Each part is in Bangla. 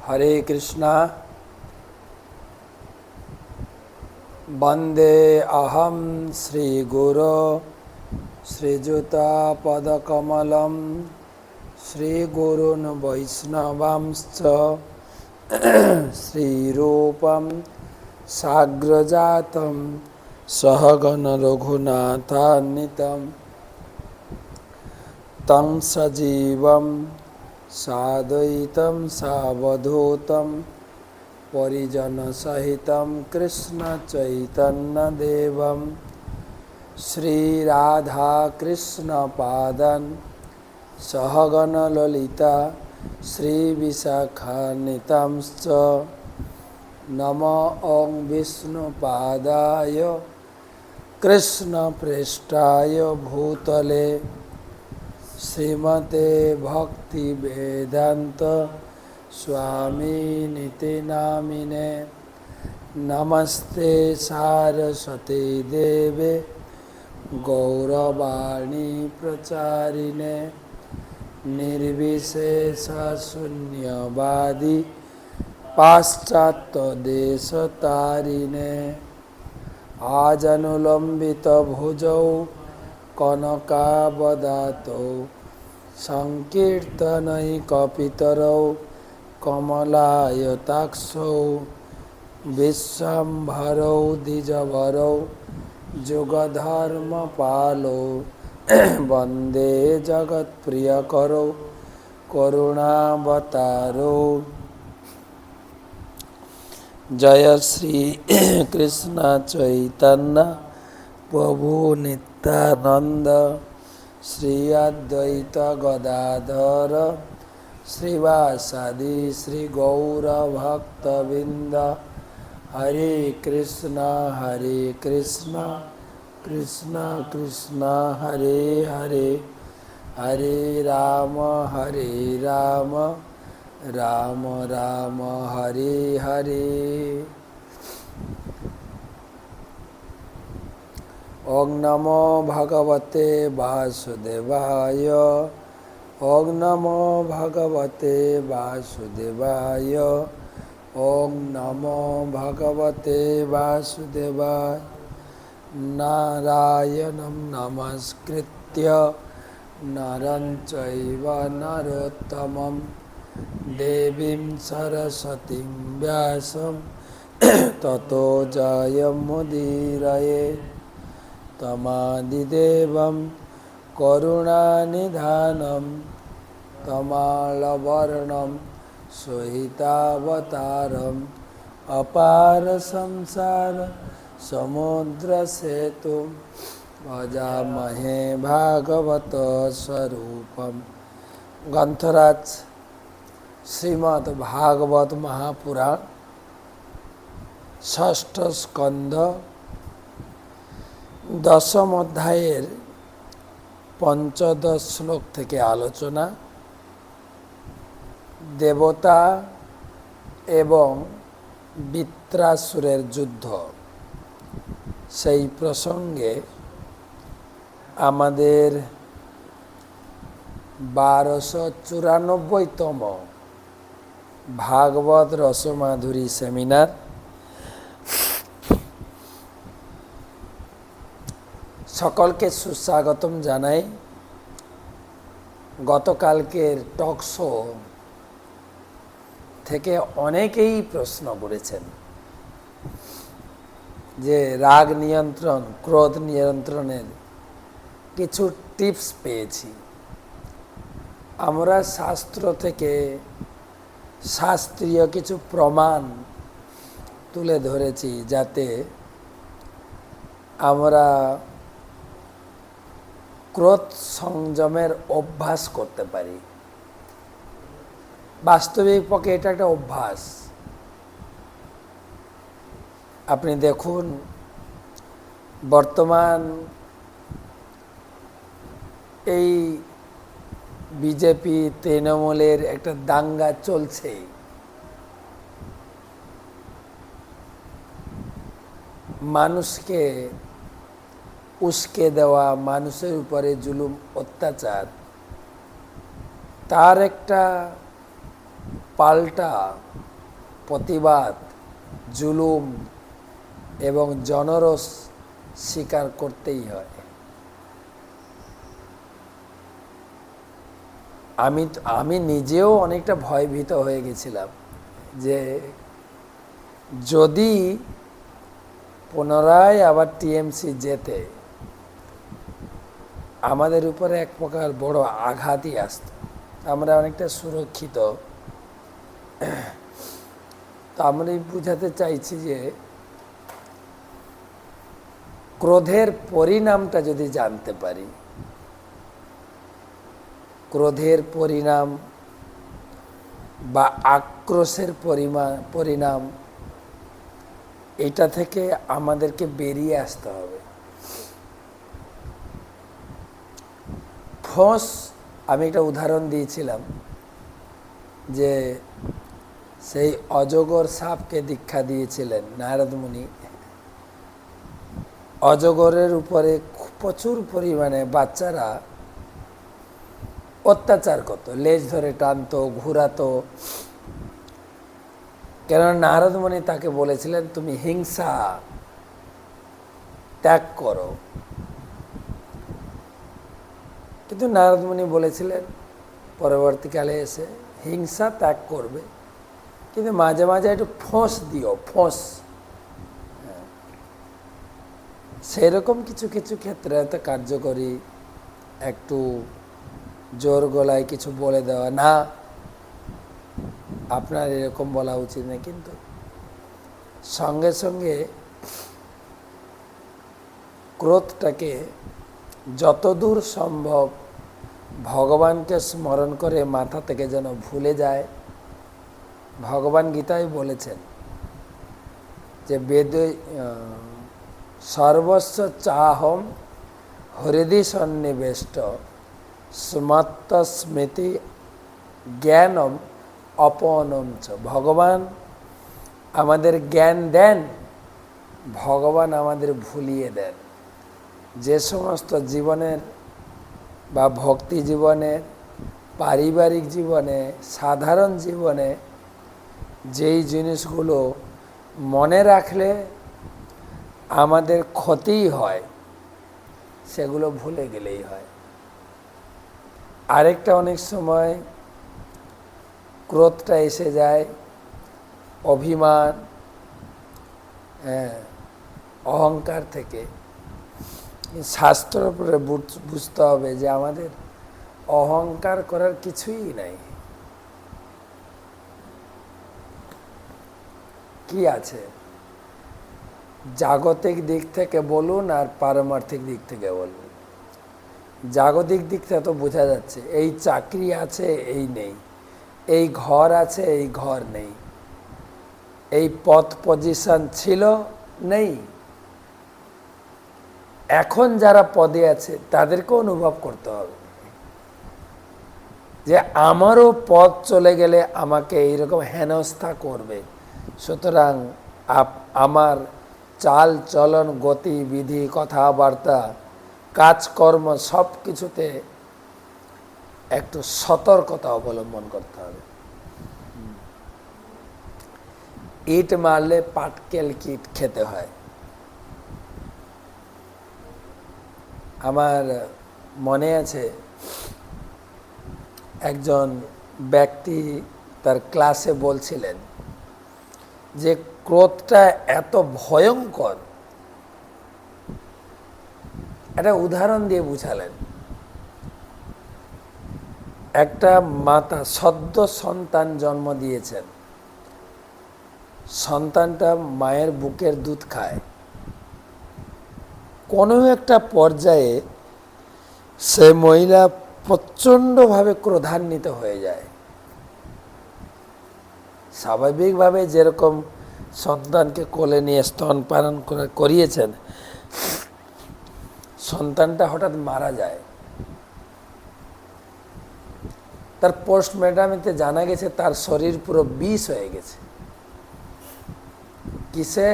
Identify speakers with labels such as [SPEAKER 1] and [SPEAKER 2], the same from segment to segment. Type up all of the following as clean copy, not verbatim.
[SPEAKER 1] हरे कृष्णा वंदे अहम श्रीगुरो श्रीयुतापदकमलं श्रीगुरून् वैष्णवांश्च श्रीरूपं साग्रजातं सहगण रघुनाथान्वितं तं सजीवं साद्वैतं सावधूतं परिजन सहितं कृष्ण चैतन्य देवं श्री राधा कृष्ण पादन सहगण ललिता श्री विशाखान्वितांश्च नमो ओं विष्णुपादाय कृष्ण प्रेष्ठाय भूतले श्रीमते भक्ति वेदांत स्वामिनिति नामिने नमस्ते सारस्वती देवे गौरवाणी प्रचारिणे निर्विशेष शून्यवादी पाश्चात्य देशतारिणे आजनुलंबित भुजौ कनकावदातौ संकीर्तनैकपितरौ कमलायताक्षौ विश्वम्भरौ द्विजवरौ जुगधर्मपालौ वन्दे जगत्प्रियकरौ करुणावतारौ जय श्री कृष्ण चैतन्य प्रभु नित्यानंद श्री अद्वैत गदाधर श्रीवासादि श्री गौर भक्तबिंद हरे कृष्ण कृष्ण कृष्ण हरे हरे हरे राम राम राम हरे हरे। ओं नमो भगवते वासुदेवाय ओं नमो भगवते वासुदेवाय ओं नमो भगवते वासुदेवाय नारायणं नमस्कृत्य नरं चैव नरोत्तमं देवीं सरस्वतीं व्यासं ततो जयमुदीरये तमादिदेवं करुणानिधानं तमालवर्णं सुहितावतारम् अपार संसार समुद्रसेतुं भजामहे भागवत स्वरूपम। ग्रंथराज श्रीमद् भागवत महापुराण षष्ठ स्कंध दशम अध्यायेर पंचदश श्लोक थेके आलोचना देवता एवं वित्रासुरेर युद्ध सेई प्रसंगे आमादेर 1294तम भागवत रसमाधुरी सेमिनार सकलके सुस्वागतम जानाई। गतकालकेर टक शो থেকে অনেকেই প্রশ্ন করেছেন যে রাগ নিয়ন্ত্রণ ক্রোধ নিয়ন্ত্রণের কিছু টিপস পেয়েছি। আমরা শাস্ত্র থেকে শাস্ত্রীয় কিছু প্রমাণ তুলে ধরেছি যাতে আমরা ক্রোধ সংযমের অভ্যাস করতে পারি। বাস্তবিক পক্ষে এটা একটা অভ্যাস। আপনি দেখুন বর্তমান এই বিজেপি তৃণমূলের একটা দাঙ্গা চলছে। মানুষকে উস্কে দেওয়া, মানুষের উপরে জুলুম অত্যাচার, তার একটা পাল্টা প্রতিবাদ, জুলুম এবং জনরোষ স্বীকার করতেই হয়। আমি নিজেও অনেকটা ভয়ভীত হয়ে গেছিলাম যে যদি পুনরায় আবার টিএমসি জেতে আমাদের উপরে এক প্রকার বড় আঘাতই আসত, আমরা অনেকটা সুরক্ষিত। তো আমরা বুঝাতে চাইছি যে ক্রোধের পরিণামটা যদি জানতে পারি, ক্রোধের পরিণাম বা আক্রোশের পরিণাম, এটা থেকে আমাদেরকে বেরিয়ে আসতে হবে। ফোঁস, আমি একটা উদাহরণ দিয়েছিলাম যে সেই অজগর সাপকে দীক্ষা দিয়েছিলেন নারদ মুনি। অজগরের উপরে প্রচুর পরিমাণে বাচ্চারা অত্যাচার করত, লেজ ধরে টানতো, ঘুরাতো। কেননা নারদ মুনি তাকে বলেছিলেন তুমি হিংসা ত্যাগ করো। কিন্তু নারদ মুনি বলেছিলেন পরবর্তীকালে এসে হিংসা ত্যাগ করবে, কিন্তু মাঝে মাঝে একটু ফোঁস দিও, ফোঁস। সেরকম কিছু কিছু ক্ষেত্রে এত কার্যকরী, একটু জোর গলায় কিছু বলে দেওয়া, না আপনার এরকম বলা উচিত না, কিন্তু সঙ্গে সঙ্গে ক্রোধটাকে যতদূর সম্ভব ভগবানকে স্মরণ করে মাথা থেকে যেন ভুলে যায়। ভগবান গীতায় বলেছেন যে বেদে সর্বস্ব চাহম হৃদি সন্নিবেষ্ট স্মত্ত স্মৃতি জ্ঞানম অপনম চ। ভগবান আমাদের জ্ঞান দেন, ভগবান আমাদের ভুলিয়ে দেন। যে সমস্ত জীবনের বা ভক্তি জীবনে, পারিবারিক জীবনে, সাধারণ জীবনে যেই জিনিসগুলো মনে রাখলে আমাদের ক্ষতিই হয়, সেগুলো ভুলে গেলেই হয়। আরেকটা অনেক সময় ক্রোধটা এসে যায় অভিমান, অহংকার থেকে। শাস্ত্রের উপরে বুঝতে হবে যে আমাদের অহংকার করার কিছুই নাই। কি আছে? জাগতিক দিক থেকে বলুন আর পারমার্থিক দিক থেকে বলুন। জাগতিক দিক থেকে তো বোঝা যাচ্ছে এই চাকরি আছে, এই নেই, এই ঘর আছে, এই ঘর নেই, এই পদ পজিশন ছিল, নেই। এখন যারা পদে আছে তাদেরকে অনুভব করতে হবে যে আমারও পদ চলে গেলে আমাকে এইরকম হেনস্থা করবে। সুতরাং আমার চাল চলন, গতিবিধি, কথাবার্তা, কাজকর্ম সব কিছুতে একটু সতর্কতা অবলম্বন করতে হবে। ইট মারলে পাটকেল কিট খেতে হয়। আমার মনে আছে একজন ব্যক্তি তার ক্লাসে বলছিলেন যে ক্রোধটা এত ভয়ঙ্কর, একটা উদাহরণ দিয়ে বুঝালেন। একটা মাতা সদ্য সন্তান জন্ম দিয়েছেন, সন্তানটা মায়ের বুকের দুধ খায়। কোনো একটা পর্যায়ে সে মহিলা প্রচণ্ডভাবে ক্রোধান্বিত হয়ে যায়। স্বাভাবিকভাবে যেরকম সন্তানকে কোলে নিয়ে স্তনপান করিয়েছেন, সন্তানটা হঠাৎ মারা যায়। তার পোস্টমর্টমে জানা গেছে তার শরীর পুরো বিষ হয়ে গেছে। কিসে?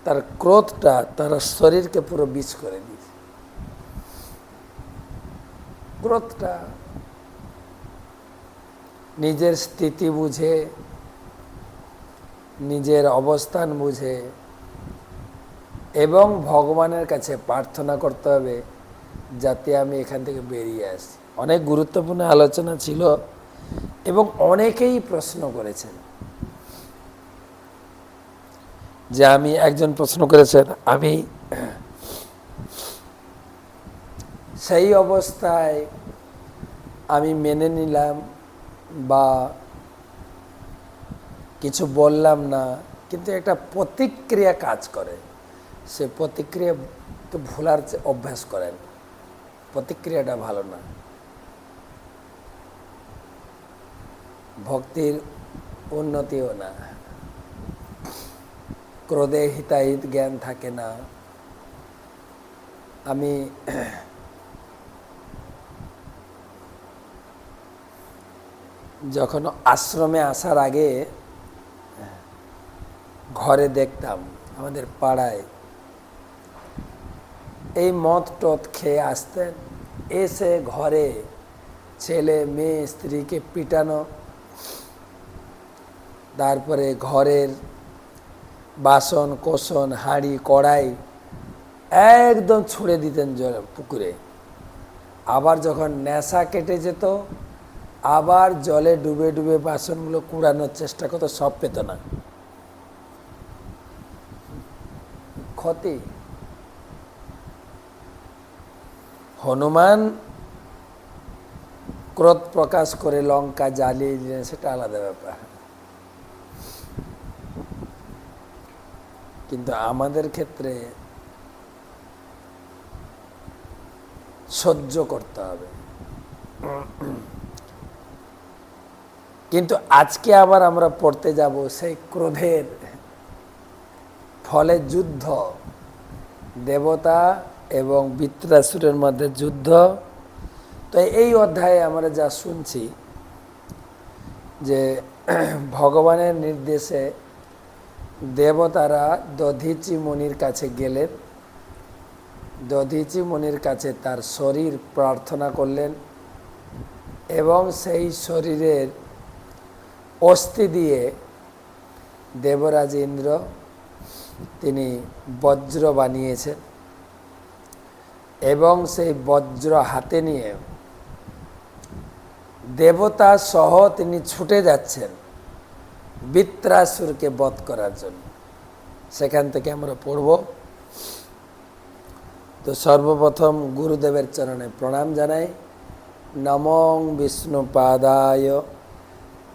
[SPEAKER 1] তার ক্রোধটা তার শরীরকে পুরো বিষ করে দিয়েছে। ক্রোধটা নিজের স্থিতি বুঝে নিজের অবস্থান বুঝে এবং ভগবানের কাছে প্রার্থনা করতে হবে যাতে আমি এখান থেকে বেরিয়ে আসি। অনেক গুরুত্বপূর্ণ আলোচনা ছিল এবং অনেকেই প্রশ্ন করেছেন। যে আমি একজন প্রশ্ন করেছেন, আমি সেই অবস্থায় আমি মেনে নিলাম বা কিছু বললাম না, কিন্তু একটা প্রতিক্রিয়া কাজ করে, সে প্রতিক্রিয়াকে ভোলার অভ্যাস করেন। প্রতিক্রিয়াটা ভালো না, ভক্তির উন্নতিও না। ক্রোধে হিতাহিত জ্ঞান থাকে না। আমি যখন আশ্রমে আসার আগে ঘরে দেখতাম আমাদের পাড়ায় এই মদ টদ খেয়ে আসতেন, এসে ঘরে ছেলে মেয়ে স্ত্রীকে পিটানো, তারপরে ঘরের বাসন কোসন হাঁড়ি কড়াই একদম ছুঁড়ে দিতেন জল পুকুরে। আবার যখন নেশা কেটে যেত আবার জলে ডুবে ডুবে বাসনগুলো কুড়ানোর চেষ্টা করতো, সব পেত না। ক্ষতি। হনুমান ক্রোধ প্রকাশ করে লঙ্কা জ্বালিয়ে দিলেন, সেটা আলাদা ব্যাপার, কিন্তু আমাদের ক্ষেত্রে সহ্য করতে হবে। কিন্তু আজকে আবার আমরা পড়তে যাব সেই ক্রোধের ফলে যুদ্ধ, দেবতা এবং বৃত্রাসুরের মধ্যে যুদ্ধ। তো এই অধ্যায়ে আমরা যা শুনছি যে ভগবানের নির্দেশে দেবতারা দধীচি মুনির কাছে গেলেন, দধীচি মুনির কাছে তার শরীর প্রার্থনা করলেন এবং সেই শরীরের অস্থি দিয়ে দেবরাজ ইন্দ্র তিনি বজ্র বানিয়েছেন এবং সেই বজ্র হাতে নিয়ে দেবতা সহ তিনি ছুটে যাচ্ছেন বৃত্রাসুরকে বধ করার জন্য। সেখান থেকে আমরা পড়ব। তো সর্বপ্রথম গুরুদেবের চরণে প্রণাম জানাই। নমঃ বিষ্ণুপাদায়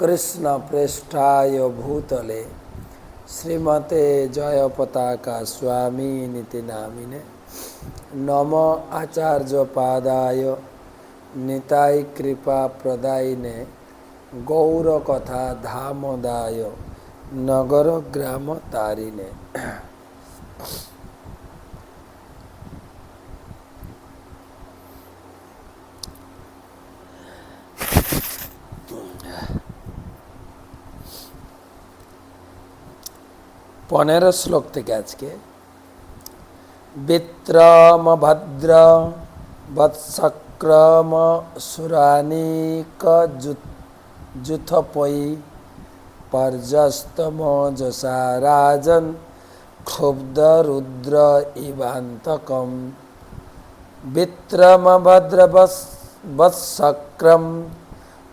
[SPEAKER 1] কৃষ্ণ পৃষ্ঠায় ভূতলে শ্রীমতে জয়পতাকা স্বামী নীতি নামিনে। নমঃ আচার্য পাদায় নিতাই কৃপা প্রদায়িনে গৌরকথা ধামদায় নগর গ্রাম তারিণে। পনেরো শ্লোক থেকে আজকে। বিত্রম ভদ্র বৎসক্রম সুরানিক যুথপয়ী পর্যস্তমোজসা রাজন ক্ষুব্ধ রুদ্র ইবান্তকম। বিত্রম ভদ্র বৎসক্রম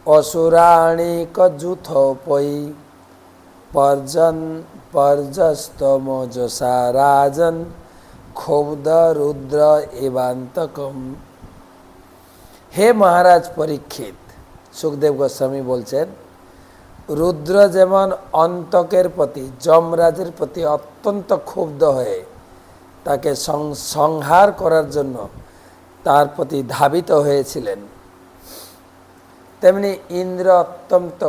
[SPEAKER 1] অসুরাণিক যুথপয়ী পর্যস্তমোজসা রাজন ক্ষুব্ধ রুদ্র এবান্তকম। হে মহারাজ পরীক্ষিত, সুখদেব গোস্বামী বলছেন, রুদ্র যেমন অন্তকের প্রতি যমরাজের প্রতি অত্যন্ত ক্ষুব্ধ হয়ে তাকে সংহার করার জন্য তার প্রতি ধাবিত হয়েছিলেন, তেমনি ইন্দ্র অত্যন্ত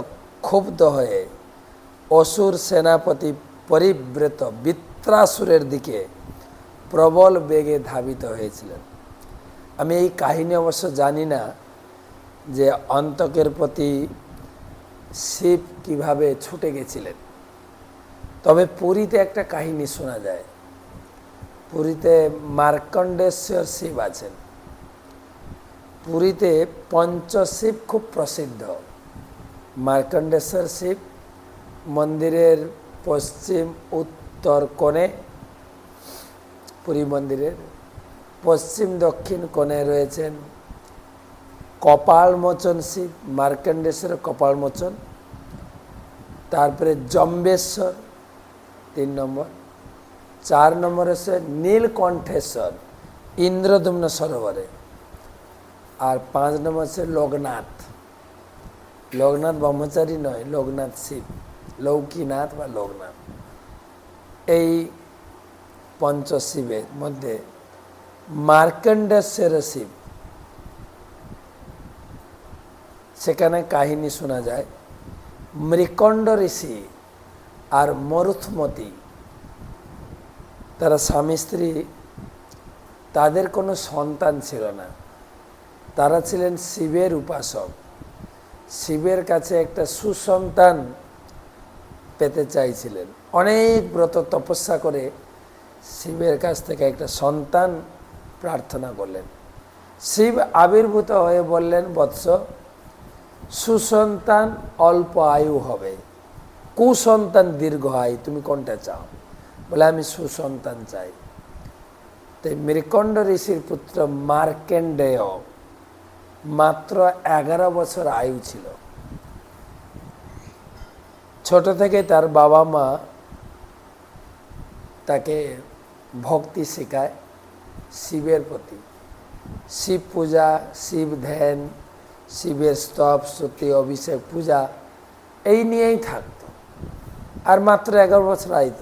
[SPEAKER 1] ক্ষুব্ধ হয়ে অসুর সেনাপতি পরিব্রেত বৃত্রাসুরের দিকে প্রবল বেগে ধাবিত হয়েছিলেন। আমি এই কাহিনী অবশ্য জানি না যে অন্তকের প্রতি শিব কিভাবে ছুটে গেছিলেন, তবে পুরীতে একটা কাহিনী শোনা যায়। পুরীতে মার্কণ্ডেশ্বর শিব আছেন। পুরীতে পঞ্চশিব খুব প্রসিদ্ধ। মার্কণ্ডেশ্বর শিব মন্দিরের পশ্চিম উত্তর কোণে পুরী মন্দিরের পশ্চিম দক্ষিণ কোণে রয়েছেন কপালমোচন শিব, মার্কণ্ডেশ্বরের কপালমোচন। তারপরে জম্বেশ্বর 3 নম্বর। 4 নম্বর হচ্ছে নীলকণ্ঠেশ্বর ইন্দ্রদুম্ন সরোবরে। আর 5 নম্বর হচ্ছে লোকনাথ। লোকনাথ ব্রহ্মচারী নয়, লোকনাথ শিব, লৌকিনাথ বা লোকনাথ। এই পঞ্চশিবের মধ্যে মার্কণ্ডেশ্বর শিব, সেখানে কাহিনী শোনা যায় মৃকণ্ড ঋষি আর মরুথমতি, তারা স্বামী স্ত্রী, তাদের কোনো সন্তান ছিল না। তারা ছিলেন শিবের উপাসক। শিবের কাছে একটা সুসন্তান পেতে চাইছিলেন। অনেক ব্রত তপস্যা করে শিবের কাছ থেকে একটা সন্তান প্রার্থনা করলেন। শিব আবির্ভূত হয়ে বললেন, বৎস, সুসন্তান অল্প আয়ু হবে, কুসন্তান দীর্ঘ আয়ু, তুমি কোনটা চাও? বলে, আমি সুসন্তান চাই। তাই মৃকণ্ড ঋষির পুত্র মার্কেন্ডেয় মাত্র 11 বছর আয়ু ছিল। ছোট থেকে তার বাবা মা তাকে ভক্তি শেখায় শিবের প্রতি, শিব পূজা, শিব ধ্যান, শিবের স্তব স্তুতি অভিষেক পূজা, এই নিয়েই থাকত। আর মাত্র 11 বছর আয়ু।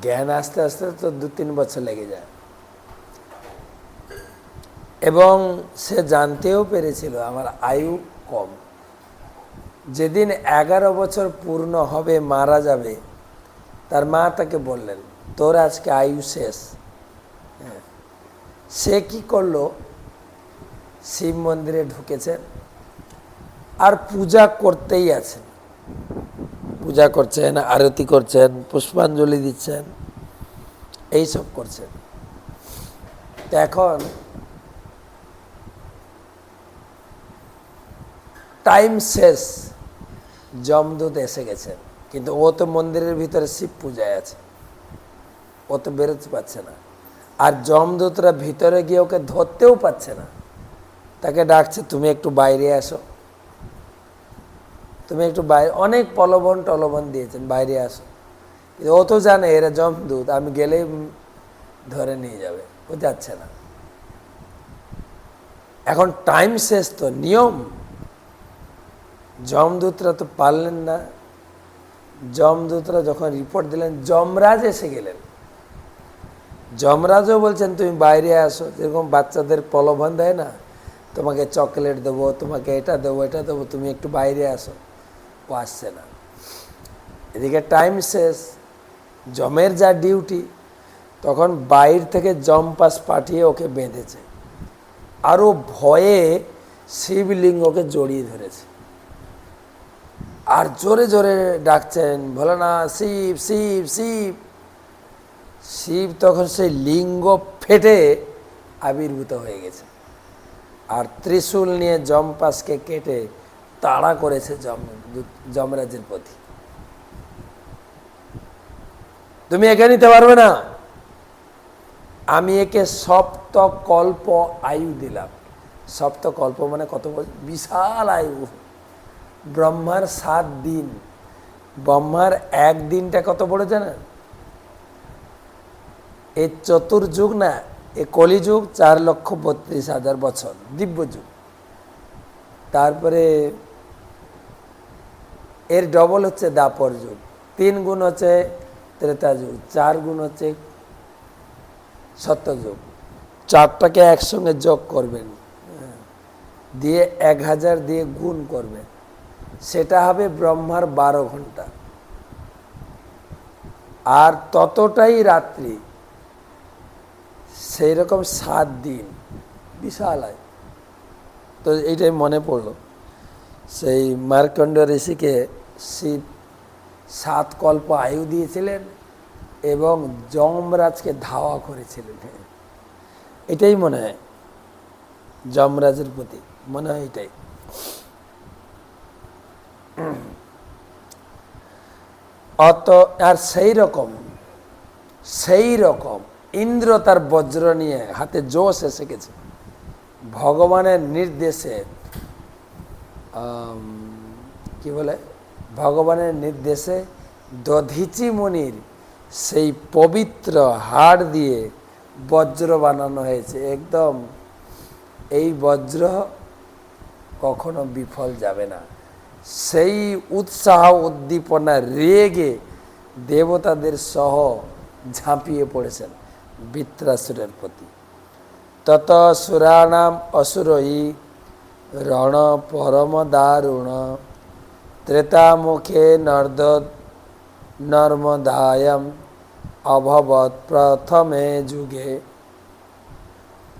[SPEAKER 1] জ্ঞান আস্তে আস্তে তো 2-3 বছর লেগে যায়। এবং সে জানতেও পেরেছিল আমার আয়ু কম। যেদিন 11 বছর পূর্ণ হবে, মারা যাবে, তার মা তাকে বললেন, তোর আজকে আয়ু শেষ। সে কি করলো? শিব মন্দিরে ঢুকেছেন আর পূজা করতেই আছেন। পূজা করছেন, আরতি করছেন, পুষ্পাঞ্জলি দিচ্ছেন, এইসব করছেন। তো এখন টাইম শেষ, যমদূত এসে গেছেন, কিন্তু ও তো মন্দিরের ভিতরে শিব পূজায় আছে, ও তো বেরোতে পারছে না। আর যমদূতরা ভিতরে গিয়ে ওকে ধরতেও পারছে না। তাকে ডাকছে, তুমি একটু বাইরে আসো, তুমি একটু বাইরে, অনেক প্রলোভন টলোভন দিয়েছেন, বাইরে আসো। কিন্তু ও তো জানে এরা যমদূত, আমি গেলেই ধরে নিয়ে যাবে, ও যাচ্ছে না। এখন টাইম শেষ, তো নিয়ম। যমদূতরা তো পারলেন না। যমদূতরা যখন রিপোর্ট দিলেন, যমরাজ এসে গেলেন। যমরাজও বলছেন, তুমি বাইরে আসো। যেরকম বাচ্চাদের প্রলোভন দেয় না, তোমাকে চকলেট দেবো, তোমাকে এটা দেবো, এটা দেবো, তুমি একটু বাইরে আসো। ও আসছে না। এদিকে টাইম শেষ, যমের যা ডিউটি, তখন বাইরে থেকে যম পাস পাঠিয়ে ওকে বেঁধেছে। আরও ভয়ে শিবলিঙ্গকে জড়িয়ে ধরেছে আর জোরে জোরে ডাকছেন, বলে না, শিব শিব শিব। শিব তখন সেই লিঙ্গ ফেটে আবির্ভূত হয়ে গেছে আর ত্রিশূল নিয়ে যমপাসকে কেটে তাড়া করেছে যমরাজের প্রতি। তুমি একে নিতে পারবে না, আমি একে সপ্তকল্প আয়ু দিলাম। সপ্তকল্প মানে কত বছর? বিশাল আয়ু। ব্রহ্মার 7 দিন। ব্রহ্মার এক দিনটা কত বড় জানেন? এই চতুর্যুগ না, এ কলিযুগ 4,32,000 বছর, দিব্য যুগ। তারপরে এর ডবল হচ্ছে দাপর যুগ, 3 গুণ হচ্ছে ত্রেতা যুগ, 4 গুণ হচ্ছে সত্যযুগ। 4টাকে একসঙ্গে যোগ করবেন, দিয়ে 1000 দিয়ে গুণ করবেন, সেটা হবে ব্রহ্মার 12 ঘন্টা। আর ততটাই রাত্রি, সেই রকম 7 দিন, বিশাল আয়। তো এইটাই মনে পড়লো, সেই মার্কণ্ড ঋষিকে শিব 7 কল্প আয়ু দিয়েছিলেন এবং যমরাজকে ধাওয়া করেছিলেন। এটাই মনে হয় যমরাজের প্রতি, মনে হয় এটাই। অত আর সেই রকম ইন্দ্র তার বজ্র নিয়ে হাতে জোশ এসে গেছে, ভগবানের নির্দেশে কি বলে, ভগবানের নির্দেশে দধিচি মুনির সেই পবিত্র হাড় দিয়ে বজ্র বানানো হয়েছে। একদম এই বজ্র কখনো বিফল যাবে না। সেই উৎসাহ উদ্দীপনা রেগে দেবতাদের সহ ঝাঁপিয়ে পড়েছেন বৃত্রাসুরের প্রতি। তত সুরাণাম অসুরই রণ পরম দারুণ ত্রেতামুখে নর্মদায়ম অভবৎ প্রথমে যুগে।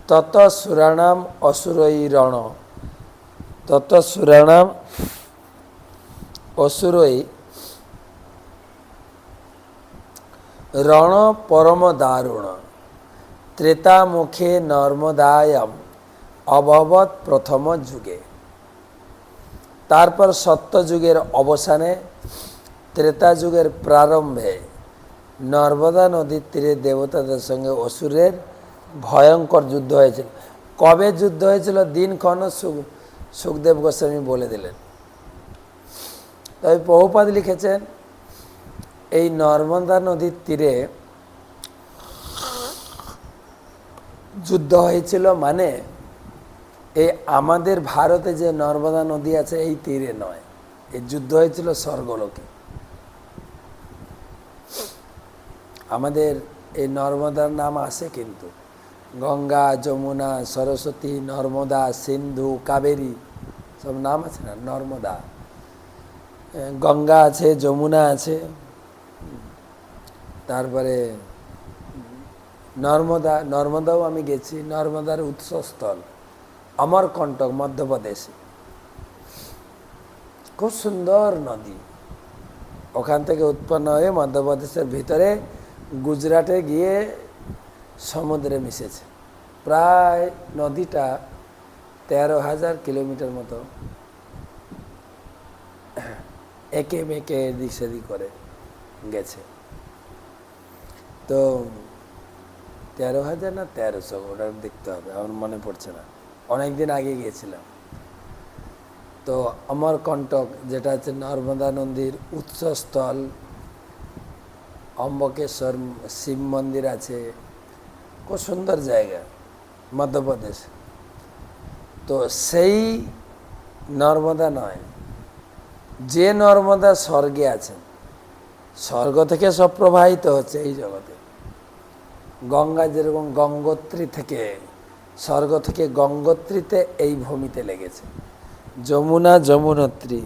[SPEAKER 1] তত সুরাণাম অসুরই রণ, তত সুরাণাম অসুরই রণ পরম দারুণ ত্রেতামুখে নর্মদায়ম অভবৎ প্রথম যুগে। তারপর সত্যযুগের অবসানে ত্রেতা যুগের প্রারম্ভে নর্মদা নদীর তীরে দেবতাদের সঙ্গে অসুরের ভয়ঙ্কর যুদ্ধ হয়েছিল। কবে যুদ্ধ হয়েছিল দিনক্ষণ সুখদেব গোস্বামী বলে দিলেন। তবে প্রভুপাদ লিখেছেন এই নর্মদা নদীর তীরে যুদ্ধ হয়েছিল, মানে এই আমাদের ভারতে যে নর্মদা নদী আছে এই তীরে নয়, এই যুদ্ধ হয়েছিল স্বর্গলোকে। আমাদের এই নর্মদার নাম আছে, কিন্তু গঙ্গা, যমুনা, সরস্বতী, নর্মদা, সিন্ধু, কাবেরী সব নাম আছে না। নর্মদা, গঙ্গা আছে, যমুনা আছে, তারপরে নর্মদাও আমি গেছি। নর্মদার উৎসস্থল অমরকণ্টক, মধ্যপ্রদেশে। খুব সুন্দর নদী। ওখান থেকে উৎপন্ন হয়ে মধ্যপ্রদেশের ভিতরে গুজরাটে গিয়ে সমুদ্রে মিশেছে। প্রায় নদীটা 13,000 কিলোমিটার মতো একে মেকে এদিক সেদিক করে গেছে। তো 13,000 না 1300, ওটা দেখতে হবে, আমার মনে পড়ছে না, অনেকদিন আগে গিয়েছিলাম। তো অমরকণ্টক, যেটা হচ্ছে নর্মদা নদীর উৎসস্থল, অম্বকেশ্বর শিব মন্দির আছে, খুব সুন্দর জায়গা মধ্যপ্রদেশ। তো সেই নর্মদা নয়, যে নর্মদা স্বর্গে আছেন, স্বর্গ থেকে সব প্রবাহিত হচ্ছে এই জগতে। গঙ্গা যেরকম গঙ্গোত্রী থেকে, স্বর্গ থেকে গঙ্গোত্রীতে এই ভূমিতে লেগেছে, যমুনা যমুনোত্রী,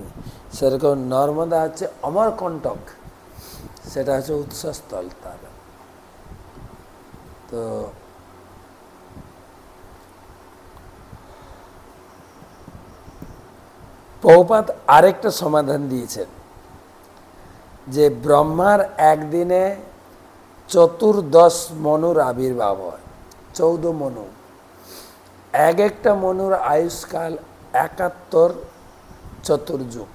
[SPEAKER 1] সেরকম নর্মদা হচ্ছে অমরকণ্টক, সেটা হচ্ছে উৎসস্থল তার। তো প্রভুপাদ আরেকটা সমাধান দিয়েছেন যে ব্রহ্মার একদিনে 14 মনুর আবির্ভাব হয়, 14 মনু। এক একটা মনুর আয়ুষ্কাল 71 চতুর্যুগ।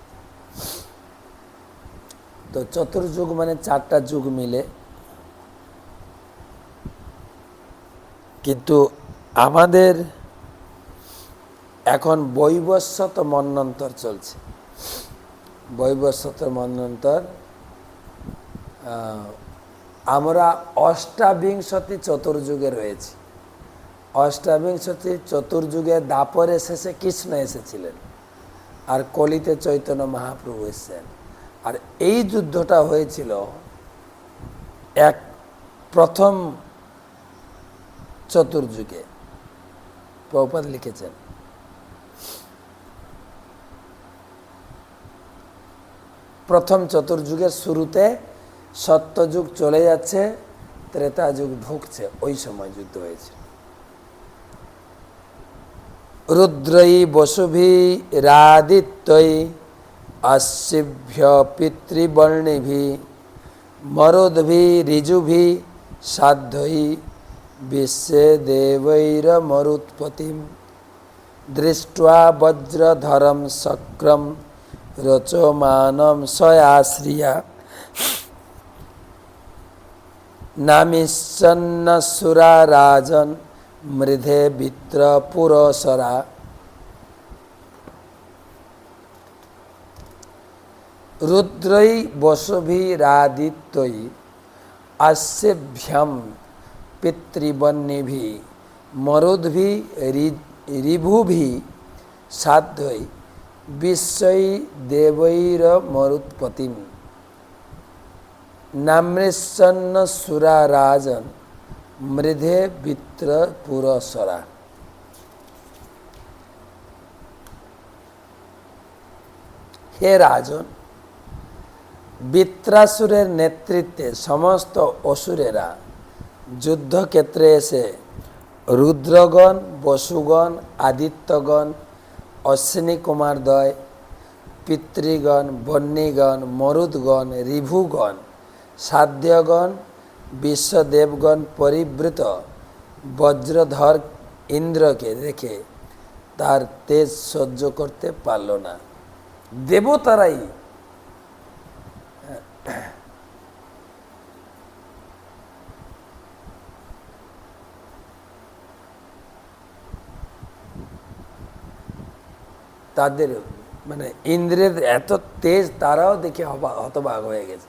[SPEAKER 1] তো চতুর্যুগ মানে 4টা যুগ মিলে। কিন্তু আমাদের এখন বৈবস্বত মন্বন্তর চলছে। বৈবস্বত মন্বন্তর, আমরা অষ্টাবিংশতি চতুর্যুগে রয়েছি। অষ্টাবিংশতি চতুর্যুগে দাপরে শেষে কৃষ্ণ এসেছিলেন, আর কলিতে চৈতন্য মহাপ্রভু এসেছেন। আর এই যুদ্ধটা হয়েছিল প্রথম চতুর্যুগে। প্রভুপাদ লিখেছেন প্রথম চতুর্যুগের শুরুতে সত্যযুগ চলে যাচ্ছে, ত্রেতা যুগ ঢুকছে, ওই সময় যুদ্ধ হয়েছে। রুদ্রই বসুভি রাদিত্যই অশ্বিভ্য পিতৃবর্ণিভি মরুদ্ভি ঋজুভি সাধ্যই বিশ্বে দেবৈর মরুৎপতিম দৃष्ट्वा বজ্রধরম শক্রম রচমানম সয়াশ্রিয়া নামিচ্ছন্ন সুরা রাজন মৃধে বিত্র পুরসরা। রুদ্রৈ বসুভিরাদিত্যৈ আসেভ্যম পিতৃবন্যিভি মরুদ্ভি ঋভুভি সাধ্যৈ বিশ্বৈ দেবৈর মরুৎপতিম। নামৃচ্ছন্ন সুরা রাজন মৃধে বিত্র পুরসরা। হে রাজন, বৃত্রাসুরের নেতৃত্বে সমস্ত অসুরেরা যুদ্ধক্ষেত্রে এসে রুদ্রগণ, বসুগণ, আদিত্যগণ, অশ্বিনী কুমারদ্বয়, পিতৃগণ, বহ্নিগণ, মরুদ্গণ, ঋভুগণ, সাধ্যগণ, বিশ্বদেবগণ পরিবৃত বজ্রধর ইন্দ্রকে রেখে তার তেজ সহ্য করতে পারল না। দেবতারাই তাদের মানে ইন্দ্রের এত তেজ, তারাও দেখে হতবাক হয়ে গেছে।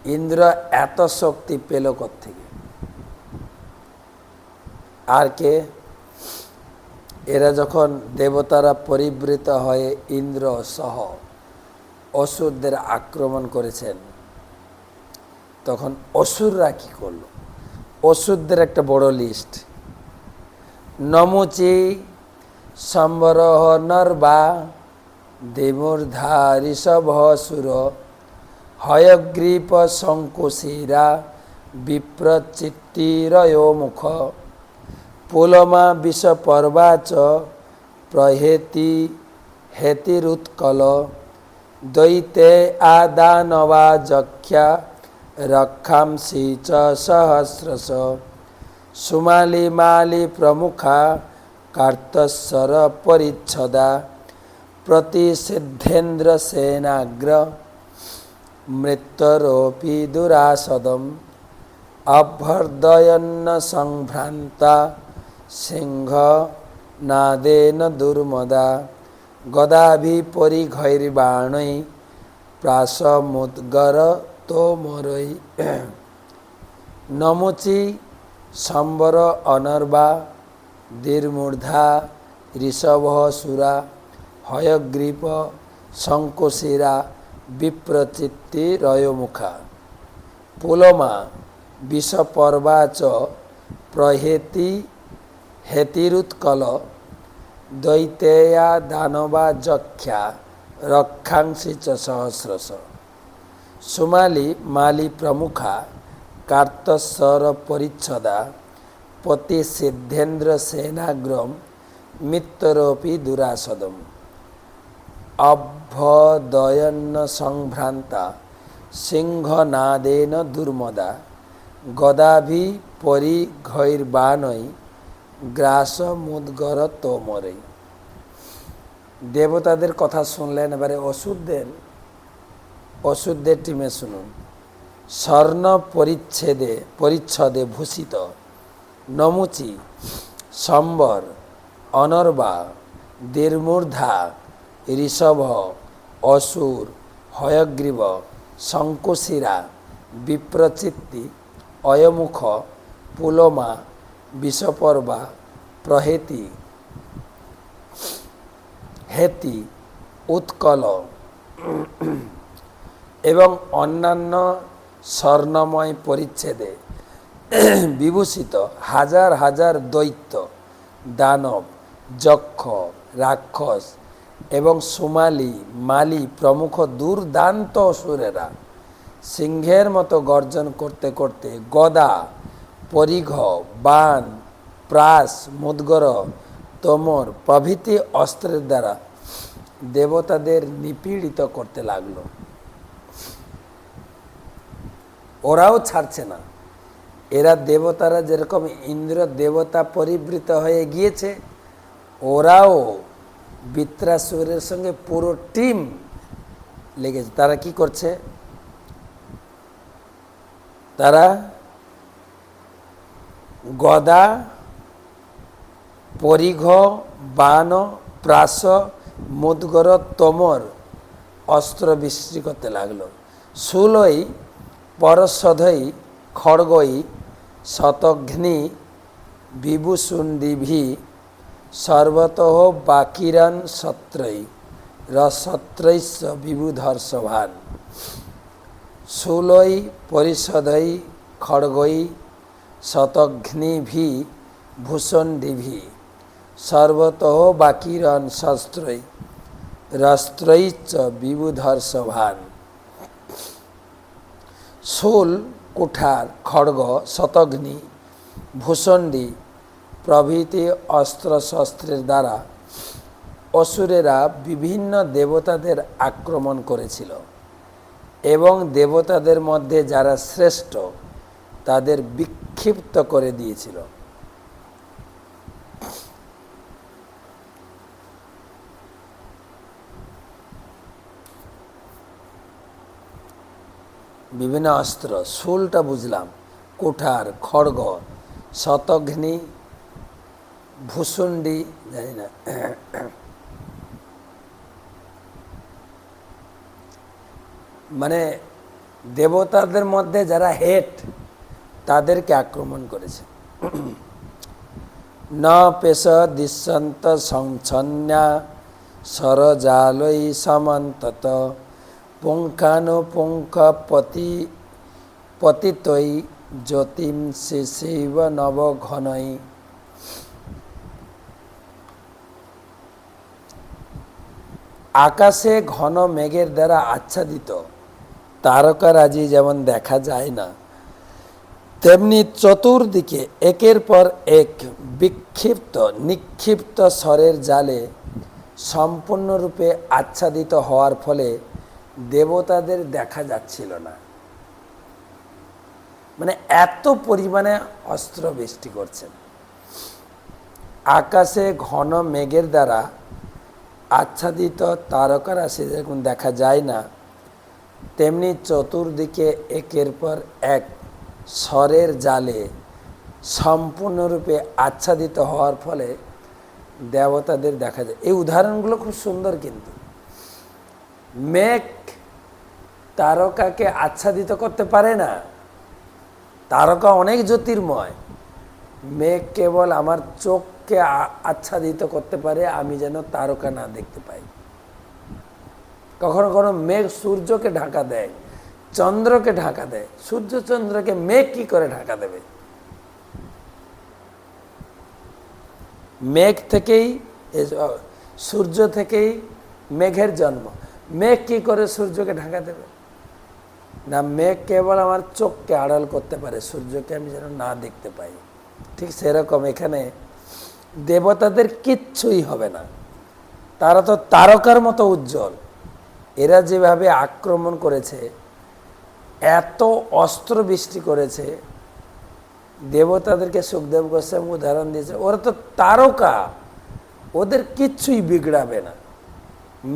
[SPEAKER 1] ইন্দ্র এত শক্তি পেল কোত্থেকে? আর কে? এরা যখন দেবতারা পরিবৃত হয়ে ইন্দ্র সহ অসুরদের আক্রমণ করেছেন, তখন অসুররা কি করল? অসুরদের একটা বড় লিস্ট। নমুচি সম্বরহ নর্বা দেমূর্ধা ঋষভসুর হয়গ্রীপ শঙ্কুশিরা বিপ্রচিত্তিরয়ো মুখ পুলমা বিষপর্বাচ প্রহেতি হেতিরুৎকল দৈতে আদানবা যক্ষা রক্ষাংসি চ সহস্রশ সুমালি মালি প্রমুখা কার্তস্বর পরিচ্ছদা প্রতিষিদ্ধেন্দ্র সেনাগ্র মৃত্যুরোপি দুরাসদম অভ্যর্দয়ন্ন সংভ্রান্তা সিংহ নাদেন দুর্মদা গদাভি পরিঘৈর্বাণৈ প্রাসমুদ্গর তোমরৈ। নমুচি সম্বর অনর্বা দীর্মূর্ধা ঋষভসুরা হয়গ্রীপ শঙ্কুশিরা বিপ্রচিত্তি রয়মুখা পুলমা বিষপর্বা চ প্রহেতি হেতিরুৎকল দৈতেয়া দানবা যক্ষা রক্ষাংসি চ সহস্রশ সুমালি মালি প্রমুখা কার্তস্বর পরিচ্ছদা প্রতিষিদ্ধেন্দ্র সেনাগ্রম মিত্তরোপি দুরাসদম অভ্যদয়ন্ন সংভ্রান্তা সিংহনাদেন দুর্মদা গদাভি পরিঘৈর্বাণৈ গ্রাসমুদ্গর তোমরৈ। দেবতাদের কথা শুনলেন, এবারে অসুরদের টিমে শুনুন। স্বর্ণ পরিচ্ছদে ভূষিত নমুচি সম্বর অনর্বা দীর্মূর্ধা ঋষভ অসুর হয়গ্রীব শঙ্কুশিরা বিপ্রচিত্তি অয়মুখ পুলমা বিষপর্বা প্রহেতি হেতি উৎকল এবং অন্যান্য স্বর্ণময় পরিচ্ছেদে বিভূষিত হাজার হাজার দৈত্য, দানব, যক্ষ, রাক্ষস এবং সুমালি, মালি প্রমুখ দুর্দান্ত অসুরেরা সিংহের মতো গর্জন করতে করতে গদা, পরিঘ, বাণ, প্রাস, মুদ্গর, তোমর প্রভৃতি অস্ত্রের দ্বারা দেবতাদের নিপীড়িত করতে লাগলো। ওরাও ছাড়ছে না। এরা দেবতারা যেরকম ইন্দ্র দেবতা পরিবৃত হয়ে গিয়েছে, ওরাও বৃত্রাসুরের সঙ্গে পুরো টিম লেগেছে। তারা কি করছে? তারা গদা, পরিঘ, বাণ, প্রাস, মুদ্গর, তোমর অস্ত্র বৃষ্টি করতে লাগলো। শূলই, পরশধৈ, খড়গই, শতঘ্নি, বিভূষুণ্ডিভি, সর্বতঃ বাকিরান সত্রৈ রসত্রৈশ্চ বিবুধর্ষভান। শূলই, পরিষদৈ, খড়গৈ, শতঘ্নিভি, ভূষণ্ডিভি, সর্বতঃ বাকিরান শস্ত্রৈ রস্ত্রৈশ্চ বিবুধর্ষভান। শূল, কুঠার, খড়গ, শতঘ্নি, ভূষণ্ডী প্রভৃতি অস্ত্রশস্ত্রের দ্বারা অসুরেরা বিভিন্ন দেবতাদের আক্রমণ করেছিল এবং দেবতাদের মধ্যে যারা শ্রেষ্ঠ তাদের বিক্ষিপ্ত করে দিয়েছিল। বিভিন্ন অস্ত্র, শূলটা বুঝলাম, কুঠার, খড়গ, শতঘ্নি, ভূষণ্ডী জানি না, মানে দেবতাদের মধ্যে যারা হেড তাদেরকে আক্রমণ করেছে। ন পেশ দিশন্ত সংচ্ছন্যা সরজালই সমন্তত পুঙ্খানুপুঙ্খ পতিতৈ জ্যোতিম শিশিব নবঘনৈ। আকাশে ঘন মেঘের দ্বারা আচ্ছাদিত তারকারাজি যেমন দেখা যায় না, তেমনি চতুর্দিকে একের পর এক বিক্ষিপ্ত নিক্ষিপ্ত স্বরের জালে সম্পূর্ণরূপে আচ্ছাদিত হওয়ার ফলে দেবতাদের দেখা যাচ্ছিল না। মানে এত পরিমাণে অস্ত্র বৃষ্টি করছেন। আকাশে ঘন মেঘের দ্বারা আচ্ছাদিত তারকারাশি যেরকম দেখা যায় না, তেমনি চতুর্দিকে একের পর এক স্বরের জালে সম্পূর্ণরূপে আচ্ছাদিত হওয়ার ফলে দেবতাদের দেখা যায়। এই উদাহরণগুলো খুব সুন্দর, কিন্তু মেঘ তারকাকে আচ্ছাদিত করতে পারে না। তারকা অনেক জ্যোতির্ময়, মেঘ কেবল আমার চোখকে আচ্ছাদিত করতে পারে, আমি যেন তারকা না দেখতে পাই। কখনো কখনো মেঘ সূর্যকে ঢাকা দেয়, চন্দ্রকে ঢাকা দেয়। সূর্য চন্দ্রকে মেঘ কি করে ঢাকা দেবে? মেঘ থেকেই, সূর্য থেকেই মেঘের জন্ম। মেঘ কি করে সূর্যকে ঢাকা দেবে? না, মেঘ কেবল আমার চোখকে আড়াল করতে পারে, সূর্যকে আমি যেন না দেখতে পাই। ঠিক সেরকম এখানে দেবতাদের কিচ্ছুই হবে না, তারা তো তারকার মতো উজ্জ্বল। এরা যেভাবে আক্রমণ করেছে, এত অস্ত্র বৃষ্টি করেছে, দেবতাদেরকে সুখদেব গোস্বামী উদাহরণ দিয়েছে, ওরা তো তারকা, ওদের কিচ্ছুই বিগড়াবে না।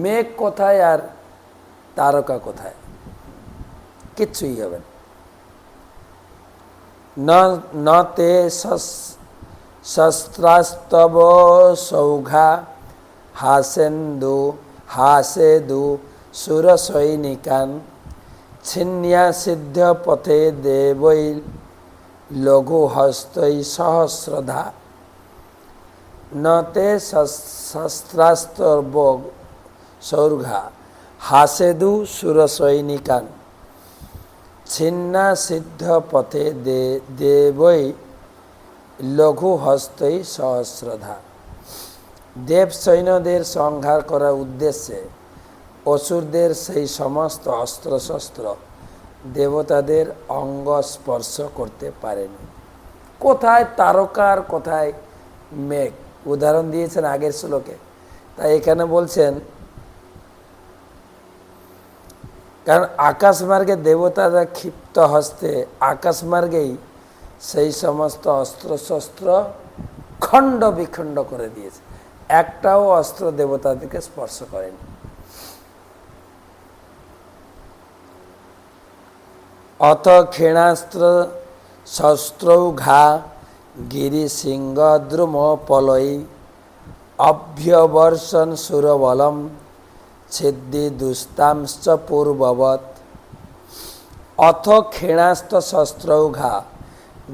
[SPEAKER 1] মেঘ কোথায় আর তারকা কোথায়? কিচ্ছুই হবে না। তে শস্ত্রাস্তব সৌঘা হাসেদু সুর সৈনিকান ছিন্ন্যা সিদ্ধ পথে দেবৈ লঘু হস্তৈ সহস্রধা। নতে শস্ত্রাস্তব সৌঘা হাসেদু সুর সৈনিকান ছিন্না সিদ্ধ পথে দেবৈ লঘু হস্তই সহস্রধা। দেব সৈন্যদের সংহার করার উদ্দেশ্যে অসুরদের সেই সমস্ত অস্ত্রশস্ত্র দেবতাদের অঙ্গ স্পর্শ করতে পারেনি। কোথায় তারকার, কোথায় মেঘ? উদাহরণ দিয়েছেন আগের শ্লোকে, তাই এখানে বলছেন কারণ আকাশমার্গে দেবতারা ক্ষিপ্ত হস্তে আকাশমার্গেই সেই সমস্ত অস্ত্রশস্ত্র খণ্ড বিখণ্ড করে দিয়েছে, একটাও অস্ত্র দেবতাদেরকে স্পর্শ করেনি। অথ ক্ষীণাস্ত্র শস্ত্রৌঘা গিরি সিংহ দ্রুম পলৈ অভ্যবর্ষণ সুরবলম ছিদ্দি দুস্তাংশ্চ পূর্ববৎ অথ ক্ষীণাস্ত শস্ত্রৌঘা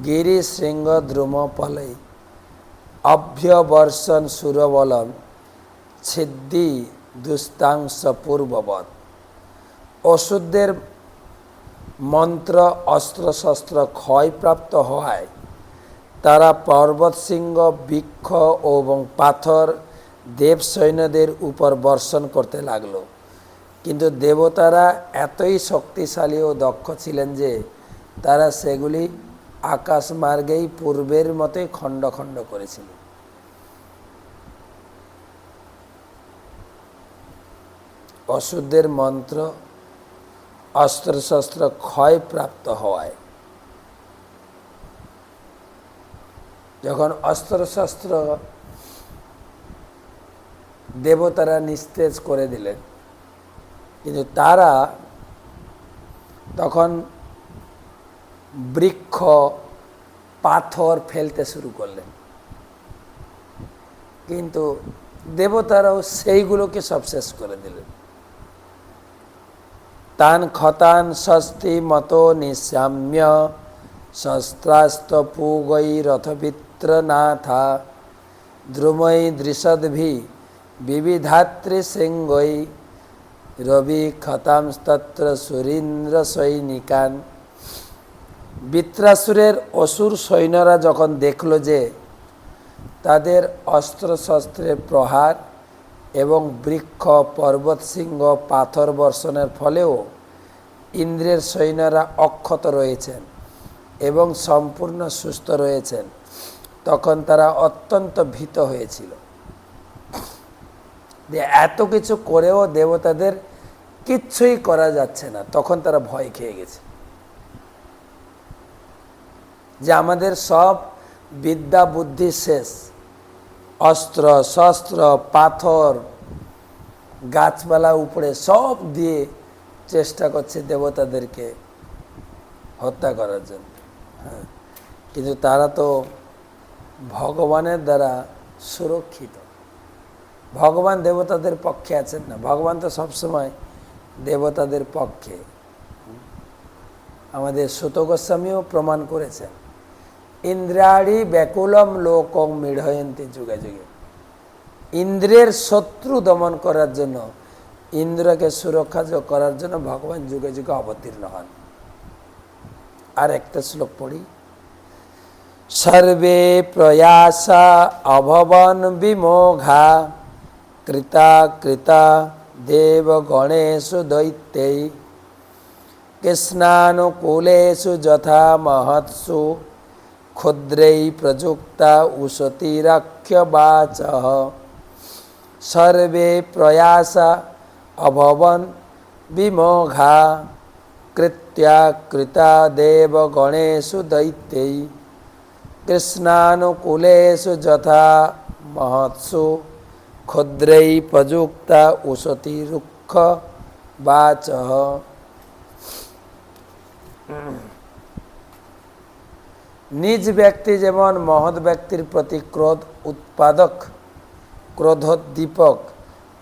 [SPEAKER 1] গিরি শৃঙ্গ দ্রুম পলৈ অভ্যবর্ষণ সুরবলম ছিদ্দি দুস্তাংশ পূর্ববৎ। অসুরদের মন্ত্র অস্ত্রশস্ত্র ক্ষয়প্রাপ্ত হওয়ায় তারা পর্বত সিংহ বৃক্ষ এবং পাথর দেব সৈন্যদের উপর বর্ষণ করতে লাগলো। কিন্তু দেবতারা এতই শক্তিশালী ও দক্ষ ছিলেন যে তারা সেগুলি আকাশ মার্গেই পূর্বের মতোই খণ্ড খণ্ড করেছিল। অসুরদের মন্ত্র অস্ত্রশস্ত্র ক্ষয়প্রাপ্ত হওয়ায়, যখন অস্ত্রশস্ত্র দেবতারা নিস্তেজ করে দিলেন, কিন্তু তারা তখন বৃক্ষ পাথর ফেলতে শুরু করলেন। কিন্তু দেবতারাও সেইগুলোকে সব শেষ করে দিলেন। তান খতান ষষ্ঠী মতো নিঃসাম্য শস্ত্রাস্ত্র পুগৈ রথবিত্র নাথা দ্রুমৈ দৃষদ্ভি বিবিধাত্রি সিংহৈ রবি খতাংস্তত্র সুরীন্দ্র সৈনিকান। বৃত্রাসুরের অসুর সৈন্যরা যখন দেখল যে তাদের অস্ত্রশস্ত্রের প্রহার এবং বৃক্ষ পর্বত সিংহ পাথর বর্ষণের ফলেও ইন্দ্রের সৈন্যরা অক্ষত রয়েছেন এবং সম্পূর্ণ সুস্থ রয়েছেন, তখন তারা অত্যন্ত ভীত হয়েছিল যে এত কিছু করেও দেবতাদের কিচ্ছুই করা যাচ্ছে না। তখন তারা ভয় খেয়ে গেছে যে আমাদের সব বিদ্যা বুদ্ধি শেষ, অস্ত্র শস্ত্র পাথর গাছপালা উপড়ে সব দিয়ে চেষ্টা করছে দেবতাদেরকে হত্যা করার জন্য। হ্যাঁ, কিন্তু তারা তো ভগবানের দ্বারা সুরক্ষিত। ভগবান দেবতাদের পক্ষে আছেন না, ভগবান তো সবসময় দেবতাদের পক্ষে। আমাদের সুত গোস্বামীও প্রমাণ করেছেন, ইন্দ্রাড়ি ব্যাকুলম লোকং মৃঢ়য়ন্তি যুগে যুগে। ইন্দ্রের শত্রু দমন করার জন্য, ইন্দ্রকে সুরক্ষা করার জন্য ভগবান যুগে যুগে অবতীর্ণ হন। আর একটা শ্লোক পড়ি। সর্বে প্রয়াসা অভবন বিমোঘা কৃতা কৃতা দেব গণেশু দৈত্যৈ কৃষ্ণানুকূলেষু যথা মহৎসু ক্ষুদ্রৈ প্রযুক্তা উশতিরাখ্য বাচঃ। সর্বে প্রয়াসা অভবন বিমোঘা কৃত্যা কৃতা দেব গণেশু দৈত্যৈ কৃষ্ণানুকূলেষু যথা মহৎসু ক্ষুদ্রৈ প্রযুক্তা উশতিরুক্ষ বাচঃ। নিজ ব্যক্তি যেমন মহৎ ব্যক্তির প্রতি ক্রোধ উৎপাদক ক্রোধোদ্দীপক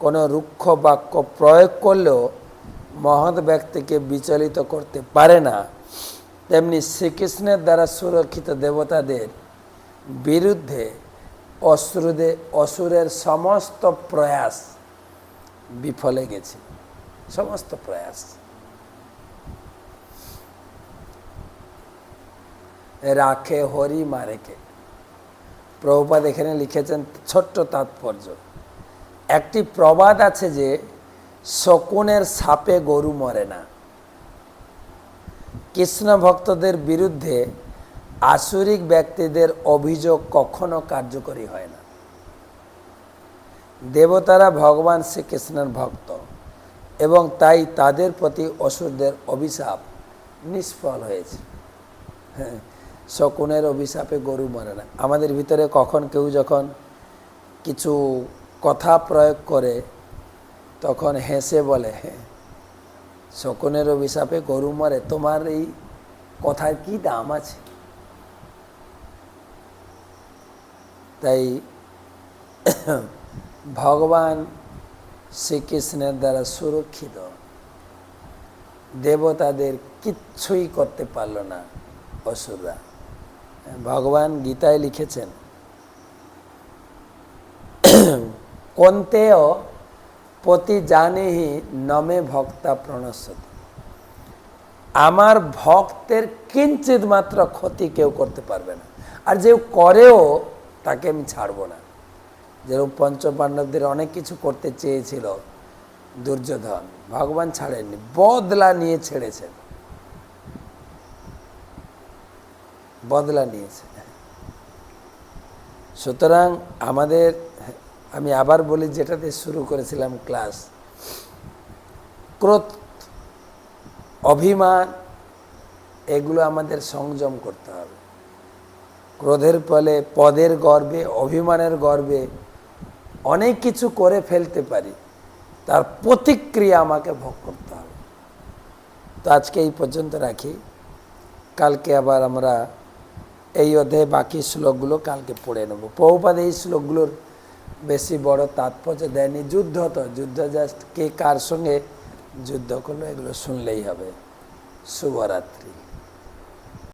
[SPEAKER 1] কোনো রুক্ষ বাক্য প্রয়োগ করলেও মহৎ ব্যক্তিকে বিচলিত করতে পারে না, তেমনি শ্রীকৃষ্ণের দ্বারা সুরক্ষিত দেবতাদের বিরুদ্ধে অসুরের সমস্ত প্রয়াস বিফলে গেছে। সমস্ত প্রয়াস। রাখে হরি মারেকে। প্রভুপাদ এখানে লিখেছেন ছোট্ট তাৎপর্য। একটি প্রবাদ আছে যে শকুনের সাপে গরু মরে না। কৃষ্ণ ভক্তদের বিরুদ্ধে আসুরিক ব্যক্তিদের অভিযোগ কখনো কার্যকরী হয় না। দেবতারা ভগবান শ্রীকৃষ্ণের ভক্ত এবং তাই তাদের প্রতি অসুরদের অভিশাপ নিষ্ফল হয়েছে। হ্যাঁ, শকুনের অভিশাপে গরু মরে না। আমাদের ভিতরে কখন কেউ যখন কিছু কথা প্রয়োগ করে তখন হেসে বলে, হ্যাঁ, শকুনের অভিশাপে গরু মরে, তোমার এই কথার কি দাম আছে? তাই ভগবান শ্রীকৃষ্ণের দ্বারা সুরক্ষিত, দেবতাদের কিচ্ছুই করতে পারল না অসুররা। ভগবান গীতায় লিখেছেন, কন্তেয় পতি জানেহি নমে ভক্তা প্রণশ্যতি, আমার ভক্তের কিঞ্চিত মাত্র ক্ষতি কেউ করতে পারবে না, আর যে করেও তাকে আমি ছাড়বো না। যেরকম পঞ্চপাণ্ডবদের অনেক কিছু করতে চেয়েছিল দুর্যোধন, ভগবান ছাড়েননি, বদলা নিয়ে ছেড়েছেন, বদলা নিয়েছে। সুতরাং আমাদের, আমি আবার বলি যেটাতে শুরু করেছিলাম ক্লাস, ক্রোধ, অভিমান, এগুলো আমাদের সংযম করতে হবে। ক্রোধের ফলে পদের গর্বে, অভিমানের গর্বে অনেক কিছু করে ফেলতে পারি, তার প্রতিক্রিয়া আমাকে ভোগ করতে হবে। তো আজকে এই পর্যন্ত রাখি, কালকে আবার আমরা এই অধ্যায়ে বাকি শ্লোকগুলো কালকে পড়ে নেব। প্রভুপাদ এই শ্লোকগুলোর বেশি বড় তাৎপর্য দেয়নি। যুদ্ধ তো যুদ্ধ, জাস্ট কে কার সঙ্গে যুদ্ধ করলো এগুলো শুনলেই হবে। শুভরাত্রি।